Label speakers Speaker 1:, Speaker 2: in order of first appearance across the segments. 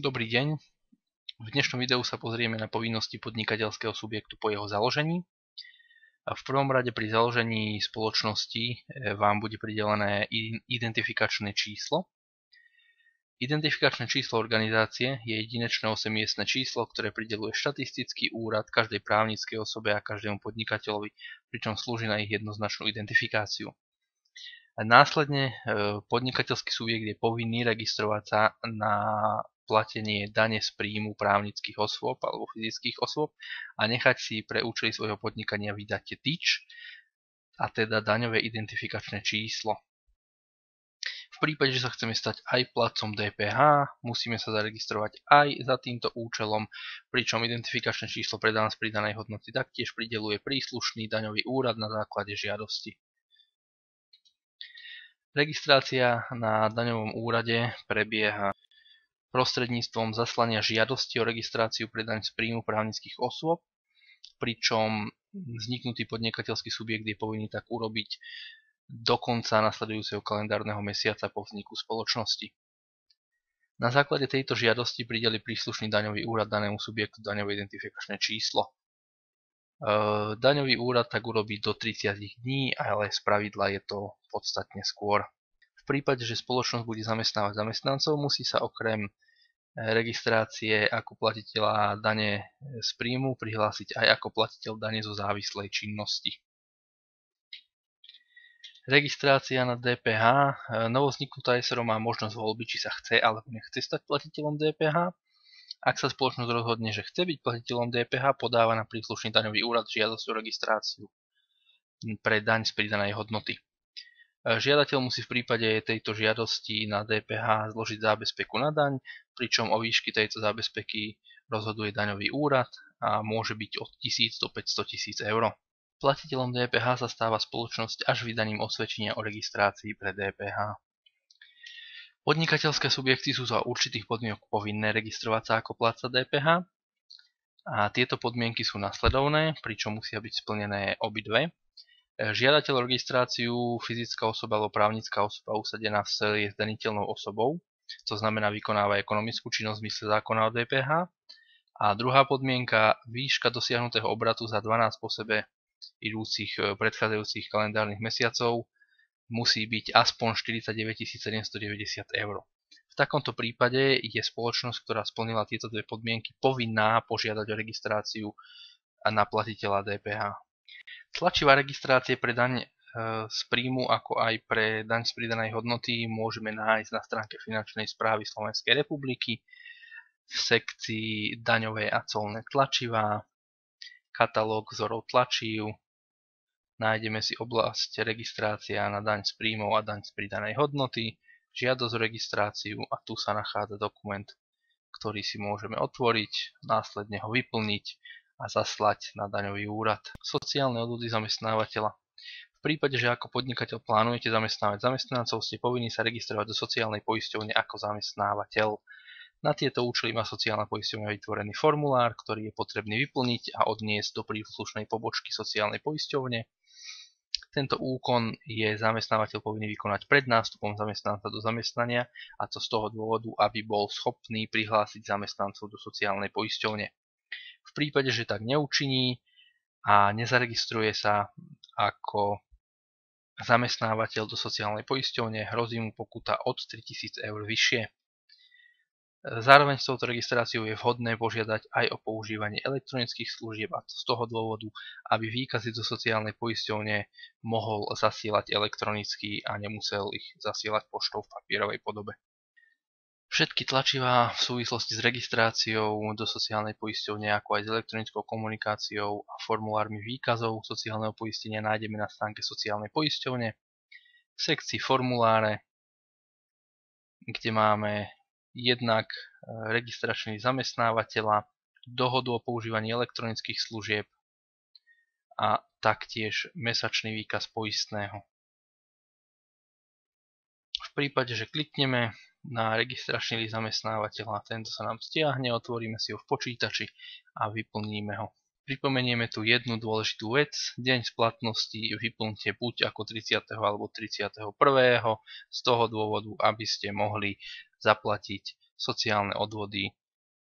Speaker 1: Dobrý deň. V dnešnom videu sa pozrieme na povinnosti podnikateľského subjektu po jeho založení. V prvom rade pri založení spoločnosti vám bude pridelené identifikačné číslo. Identifikačné číslo organizácie je jedinečné 8-miestne číslo, ktoré prideľuje štatistický úrad každej právnickej osobe a každému podnikateľovi, pričom slúži na ich jednoznačnú identifikáciu. Následne podnikateľský subjekt je povinný registrovať sa na platenie dane z príjmu právnických osôb alebo fyzických osôb a nechať si pre účely svojho podnikania vydať TIČ, a teda daňové identifikačné číslo. V prípade, že sa chceme stať aj platcom DPH, musíme sa zaregistrovať aj za týmto účelom, pričom identifikačné číslo pre daň z pridanej hodnoty taktiež prideľuje príslušný daňový úrad na základe žiadosti. Registrácia na daňovom úrade prebieha prostredníctvom zaslania žiadosti o registráciu pre daň z príjmu právnických osôb, pričom vzniknutý podnikateľský subjekt je povinný tak urobiť do konca nasledujúceho kalendárneho mesiaca po vzniku spoločnosti. Na základe tejto žiadosti prideli príslušný daňový úrad danému subjektu daňové identifikačné číslo. Daňový úrad tak urobí do 30 dní, ale spravidla je to podstatne skôr. V prípade, že spoločnosť bude zamestnávať zamestnancov, musí sa okrem registrácie ako platiteľa dane z príjmu prihlásiť aj ako platiteľ dane zo závislej činnosti. Registrácia na DPH. Novovzniknutá SRO má možnosť voľby, či sa chce alebo nechce stať platiteľom DPH. Ak sa spoločnosť rozhodne, že chce byť platiteľom DPH, podáva na príslušný daňový úrad žiadosť o registráciu pre daň z pridanej hodnoty. Žiadateľ musí v prípade tejto žiadosti na DPH zložiť zábezpeku na daň, pričom o výšky tejto zábezpeky rozhoduje daňový úrad a môže byť od 1000 do 500 000 eur. Platiteľom DPH sa stáva spoločnosť až vydaním osvedčenia o registrácii pre DPH. Podnikateľské subjekty sú za určitých podmienok povinné registrovať sa ako plátca DPH a tieto podmienky sú nasledovné, pričom musia byť splnené obidve. Žiadateľ o registráciu, fyzická osoba alebo právnická osoba usadená v sele je zdaniteľnou osobou, to znamená vykonáva ekonomickú činnosť v zmysle zákona o DPH. A druhá podmienka, výška dosiahnutého obratu za 12 po sebe idúcich predchádzajúcich kalendárnych mesiacov musí byť aspoň 49 790 eur. V takomto prípade je spoločnosť, ktorá splnila tieto dve podmienky, povinná požiadať o registráciu na platiteľa DPH. Tlačivá registrácie pre daň z príjmu ako aj pre daň z pridanej hodnoty môžeme nájsť na stránke Finančnej správy Slovenskej republiky v sekcii Daňové a colné tlačivá, katalóg vzorov tlačív. Nájdeme si oblasť registrácia na daň z príjmov a daň z pridanej hodnoty, žiadosť o registráciu a tu sa nachádza dokument, ktorý si môžeme otvoriť, následne ho vyplniť a zaslať na daňový úrad. Sociálne odvody zamestnávateľa. V prípade, že ako podnikateľ plánujete zamestnávať zamestnancov, ste povinní sa registrovať do sociálnej poisťovne ako zamestnávateľ. Na tieto účely má sociálna poisťovňa vytvorený formulár, ktorý je potrebný vyplniť a odniesť do príslušnej pobočky sociálnej poisťovne. Tento úkon je zamestnávateľ povinný vykonať pred nástupom zamestnanca do zamestnania, a to z toho dôvodu, aby bol schopný prihlásiť zamestnancov do sociálnej poisťovne. V prípade, že tak neučiní a nezaregistruje sa ako zamestnávateľ do sociálnej poisťovne, hrozí mu pokuta od 3000 eur vyššie. Zároveň s touto registráciou je vhodné požiadať aj o používanie elektronických služieb, a to z toho dôvodu, aby výkazy do sociálnej poisťovne mohol zasielať elektronicky a nemusel ich zasielať poštou v papierovej podobe. Všetky tlačivá v súvislosti s registráciou do sociálnej poisťovne, ako aj s elektronickou komunikáciou a formulármi výkazov sociálneho poistenia nájdeme na stránke sociálnej poisťovne v sekcii formuláre, kde máme jednak registračný zamestnávateľa, dohodu o používaní elektronických služieb a taktiež mesačný výkaz poistného. V prípade, že klikneme na registračný list zamestnávateľa, tento sa nám stiahne, otvoríme si ho v počítači a vyplníme ho. Pripomenieme tu jednu dôležitú vec. Deň splatnosti vyplňte buď ako 30. alebo 31. z toho dôvodu, aby ste mohli zaplatiť sociálne odvody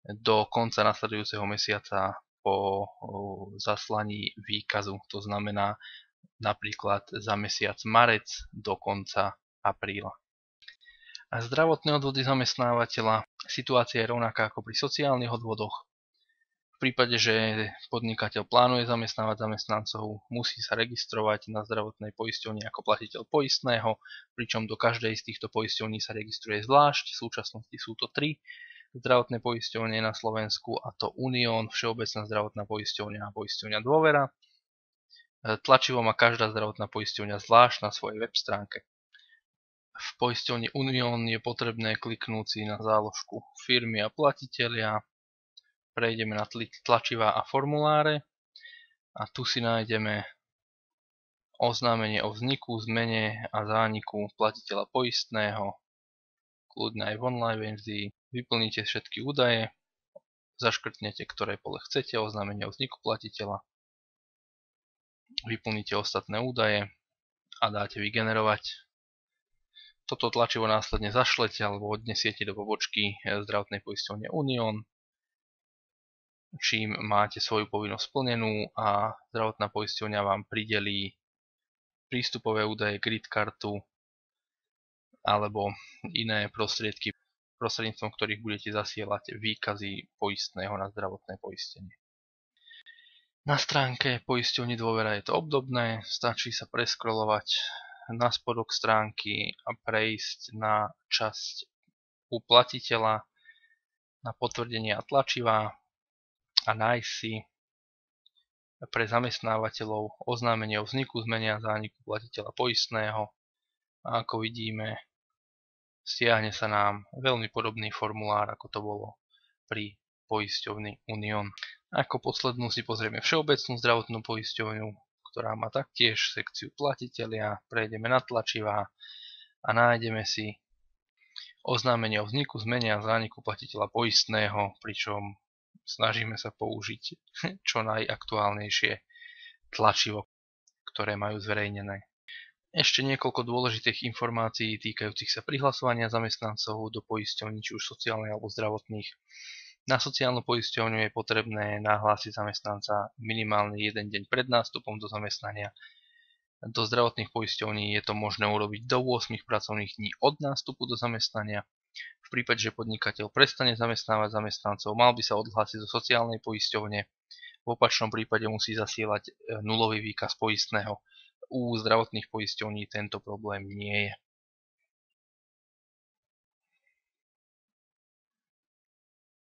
Speaker 1: do konca nasledujúceho mesiaca po zaslaní výkazu. To znamená napríklad za mesiac marec do konca apríla. A zdravotné odvody zamestnávateľa. Situácia je rovnaká ako pri sociálnych odvodoch. V prípade, že podnikateľ plánuje zamestnávať zamestnancov, musí sa registrovať na zdravotnej poisťovni ako platiteľ poistného, pričom do každej z týchto poisťovní sa registruje zvlášť. V súčasnosti sú to 3 zdravotné poisťovne na Slovensku, a to Unión, Všeobecná zdravotná poisťovňa a poisťovňa Dôvera. Tlačivo má každá zdravotná poisťovňa zvlášť na svojej web stránke. V poisťovni Unión je potrebné kliknúť si na záložku firmy a platitelia. Prejdeme na tlačivá a formuláre a tu si nájdeme oznámenie o vzniku, zmene a zániku platiteľa poistného. Kľudne aj v online verzii. Vyplníte všetky údaje, zaškrtnete, ktoré pole chcete, oznámenie o vzniku platiteľa. Vyplníte ostatné údaje a dáte vygenerovať. Toto tlačivo následne zašlete alebo odnesiete do pobočky zdravotnej poisťovne Unión, čím máte svoju povinnosť splnenú a zdravotná poisťovňa vám pridelí prístupové údaje, grid kartu alebo iné prostriedky, prostredníctvom ktorých budete zasielať výkazy poistného na zdravotné poistenie. Na stránke poisťovne Dôvera je to obdobné, stačí sa preskrolovať na spodok stránky a prejsť na časť u platiteľa, na potvrdenie a tlačivá a nájsť si pre zamestnávateľov oznámenie o vzniku, zmene a zániku platiteľa poistného. A ako vidíme, stiahne sa nám veľmi podobný formulár, ako to bolo pri poisťovni Unión. Ako poslednú si pozrieme Všeobecnú zdravotnú poisťovňu, ktorá má taktiež sekciu platitelia. Prejdeme na tlačivá a nájdeme si oznámenie o vzniku, zmene a zániku platiteľa poistného, pričom snažíme sa použiť čo najaktuálnejšie tlačivo, ktoré majú zverejnené. Ešte niekoľko dôležitých informácií týkajúcich sa prihlasovania zamestnancov do poisťovní, či už sociálnych alebo zdravotných. Na sociálnu poisťovňu je potrebné nahlásiť zamestnanca minimálne 1 deň pred nástupom do zamestnania. Do zdravotných poisťovní je to možné urobiť do 8 pracovných dní od nástupu do zamestnania. V prípade, že podnikateľ prestane zamestnávať zamestnancov, mal by sa odhlásiť zo sociálnej poisťovne. V opačnom prípade musí zasielať nulový výkaz poistného. U zdravotných poisťovní tento problém nie je.